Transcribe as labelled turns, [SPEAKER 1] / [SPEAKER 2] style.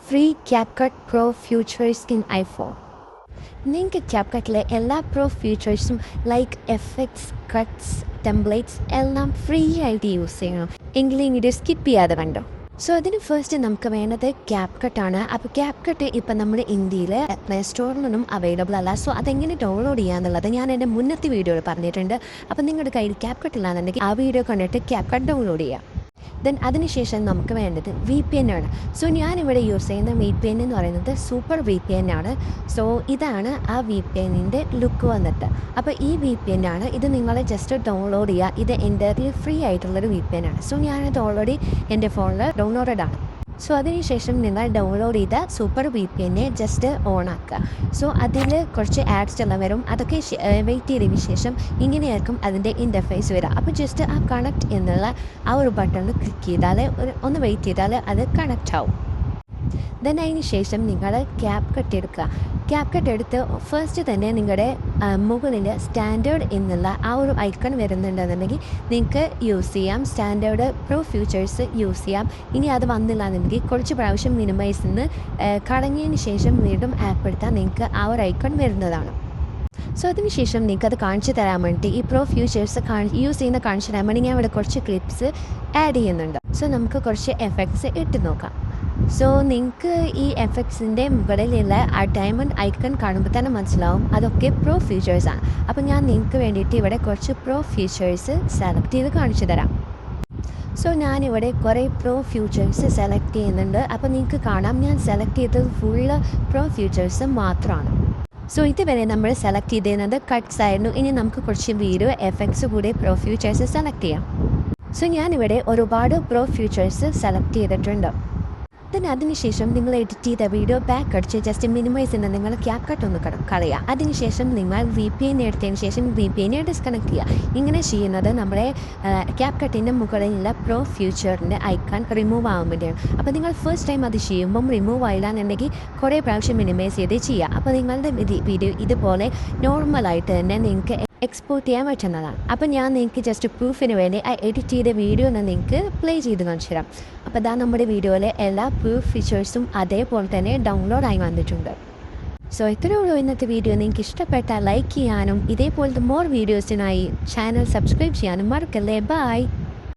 [SPEAKER 1] Free CapCut pro features in iPhone. നിങ്ങൾക്ക് ക്യാപ്കട്ടിലെ എല്ലാ പ്രോ ഫീച്ചേഴ്സും ലൈക്ക് എഫക്ട്സ്, കട്ട്സ്, ടെംപ്ലേറ്റ്സ് എല്ലാം ഫ്രീ ആയിട്ട് യൂസ് ചെയ്യണം. എങ്കിലും ഇങ്ങോട്ട് സ്കിപ്പ് ചെയ്യാതെ കണ്ടോ. സോ അതിന് ഫസ്റ്റ് നമുക്ക് വേണ്ടത് ക്യാപ്കട്ടാണ്. അപ്പോൾ ക്യാപ്കട്ട് ഇപ്പം നമ്മുടെ ഇന്ത്യയിൽ പ്ലേ സ്റ്റോറിലൊന്നും അവൈലബിൾ അല്ല. സോ അതെങ്ങനെ ഡൗൺലോഡ് ചെയ്യാന്നുള്ളത് ഞാൻ എൻ്റെ മുന്നത്തെ വീഡിയോയിൽ പറഞ്ഞിട്ടുണ്ട്. അപ്പം നിങ്ങളുടെ കയ്യിൽ ക്യാപ്കട്ട് ഇല്ലാന്നുണ്ടെങ്കിൽ ആ വീഡിയോ കണ്ടിട്ട് ക്യാപ്കട്ട് ഡൗൺലോഡ് ചെയ്യാം. ദെൻ അതിനുശേഷം നമുക്ക് വേണ്ടത് VPN ആണ്. സോ ഞാനിവിടെ യൂസ് ചെയ്യുന്ന VPN എന്ന് പറയുന്നത് സൂപ്പർ VPN ആണ്. സോ ഇതാണ് ആ VPNൻ്റെ ലുക്ക് വന്നിട്ട്. അപ്പോൾ ഈ VPN ആണ്. ഇത് നിങ്ങൾ ജസ്റ്റ് ഡൗൺലോഡ് ചെയ്യുക. ഇത് എൻ്റയർലി ഫ്രീ ആയിട്ടുള്ളൊരു VPN ആണ്. സോ ഞാനത് ഓൾറെഡി എൻ്റെ ഫോണിൽ ഡൗൺലോഡഡ് ആണ്. സോ അതിനുശേഷം നിങ്ങൾ ഡൗൺലോഡ് ചെയ്ത സൂപ്പർ VPN ജസ്റ്റ് ഓൺ ആക്കുക. സോ അതിൽ കുറച്ച് ആഡ്സ് എല്ലാം വരും. അതൊക്കെ വെയിറ്റ് ചെയ്തതിന് ശേഷം ഇങ്ങനെയായിരിക്കും അതിൻ്റെ ഇൻ്റർഫേസ് വരിക. അപ്പോൾ ജസ്റ്റ് ആ കണക്ട് എന്നുള്ള ആ ഒരു ബട്ടണിൽ ക്ലിക്ക് ചെയ്താൽ ഒന്ന് വെയിറ്റ് ചെയ്താൽ അത് കണക്റ്റ് ആവും. ദെൻ അതിന് ശേഷം നിങ്ങൾ ക്യാപ്കട്ട് എടുക്കുക. ക്യാപ്കട്ട് എടുത്ത് ഫസ്റ്റ് തന്നെ നിങ്ങളുടെ മുകളിൽ സ്റ്റാൻഡേർഡ് എന്നുള്ള ആ ഒരു ഐക്കൺ വരുന്നുണ്ടെന്നുണ്ടെങ്കിൽ നിങ്ങൾക്ക് യൂസ് ചെയ്യാം. സ്റ്റാൻഡേർഡ് പ്രോ ഫീച്ചേഴ്സ് യൂസ് ചെയ്യാം. ഇനി അത് വന്നില്ല എന്നുണ്ടെങ്കിൽ കുറച്ച് പ്രാവശ്യം മിനിമൈസ് നിന്ന് കളഞ്ഞതിന് ശേഷം വീണ്ടും ആപ്പ് എടുത്താൽ നിങ്ങൾക്ക് ആ ഒരു ഐക്കൺ വരുന്നതാണ്. സോ അതിന് ശേഷം നിങ്ങൾക്ക് അത് കാണിച്ചു തരാൻ വേണ്ടി ഈ പ്രോ ഫീച്ചേഴ്സ് യൂസ് ചെയ്യുന്ന കാണിച്ചു തരാൻ വേണ്ടി ഞാൻ ഇവിടെ കുറച്ച് ക്ലിപ്സ് ആഡ് ചെയ്യുന്നുണ്ട്. സോ നമുക്ക് കുറച്ച് എഫക്ട്സ് ഇട്ട് നോക്കാം. സോ നിങ്ങൾക്ക് ഈ എഫക്ട്സിൻ്റെ മുകളിലുള്ള ആ ഡയമണ്ട് ഐക്കൺ കാണുമ്പോൾ തന്നെ മനസ്സിലാവും അതൊക്കെ പ്രോ ഫീച്ചേഴ്സാണ്. അപ്പോൾ ഞാൻ നിങ്ങൾക്ക് വേണ്ടിയിട്ട് ഇവിടെ കുറച്ച് പ്രോ ഫീച്ചേഴ്സ് സെലക്ട് ചെയ്ത് കാണിച്ചു തരാം. സോ ഞാനിവിടെ കുറേ പ്രോ ഫീച്ചേഴ്സ് സെലക്ട് ചെയ്യുന്നുണ്ട്. അപ്പോൾ നിങ്ങൾക്ക് കാണാം ഞാൻ സെലക്ട് ചെയ്തത് ഫുള്ള് പ്രോ ഫീച്ചേഴ്സ് മാത്രമാണ്. സോ ഇതുവരെ നമ്മൾ സെലക്ട് ചെയ്തിരുന്നത് കട്ട്സ് ആയിരുന്നു. ഇനി നമുക്ക് കുറച്ച് വീഡിയോ എഫക്ട്സ് കൂടി പ്രോ ഫീച്ചേഴ്സ് സെലക്ട് ചെയ്യാം. സോ ഞാനിവിടെ ഒരുപാട് പ്രോ ഫീച്ചേഴ്സ് സെലക്ട് ചെയ്തിട്ടുണ്ട്. ദെൻ അതിനുശേഷം നിങ്ങൾ എഡിറ്റ് ചെയ്ത വീഡിയോ ബാക്ക് അടിച്ച് ജസ്റ്റ് മിനിമൈസ് ചെയ്യുന്ന നിങ്ങൾ ക്യാപ്കട്ട് ഒന്ന് കളയുക. അതിനുശേഷം നിങ്ങൾ VPN എടുത്തതിന് ശേഷം VPN ഡിസ്കണക്ട് ചെയ്യുക. ഇങ്ങനെ ചെയ്യുന്നത് നമ്മുടെ ക്യാപ്കട്ടിൻ്റെ മുകളിലുള്ള പ്രോ ഫീച്ചറിൻ്റെ ഐക്കൺ റിമൂവ് ആകാൻ വേണ്ടിയാണ്. അപ്പോൾ നിങ്ങൾ ഫസ്റ്റ് ടൈം അത് ചെയ്യുമ്പം റിമൂവ് ആയില്ലാന്നുണ്ടെങ്കിൽ കുറേ പ്രാവശ്യം മിനിമൈസ് ചെയ്ത് ചെയ്യുക. അപ്പോൾ നിങ്ങളുടെ വീഡിയോ ഇതുപോലെ നോർമലായിട്ട് തന്നെ നിങ്ങൾക്ക് എക്സ്പോർട്ട് ചെയ്യാൻ പറ്റുന്നതാണ്. അപ്പോൾ ഞാൻ നിങ്ങൾക്ക് ജസ്റ്റ് പ്രൂഫിന് വേണ്ടി ആ എഡിറ്റ് ചെയ്ത വീഡിയോ ഒന്ന് നിങ്ങൾക്ക് പ്ലേ ചെയ്ത് കാണിച്ചു തരാം. അപ്പോൾ ഇതാ നമ്മുടെ വീഡിയോയിലെ എല്ലാ പ്രൂഫ് ഫീച്ചേഴ്സും അതേപോലെ തന്നെ ഡൗൺലോഡായി വന്നിട്ടുണ്ട്. സോ ഇത്രയേ ഉള്ളൂ ഇന്നത്തെ വീഡിയോ. നിങ്ങൾക്ക് ഇഷ്ടപ്പെട്ടാൽ ലൈക്ക് ചെയ്യാനും ഇതേപോലത്തെ മോർ വീഡിയോസിനായി ചാനൽ സബ്സ്ക്രൈബ് ചെയ്യാനും മറക്കല്ലേ. ബൈ.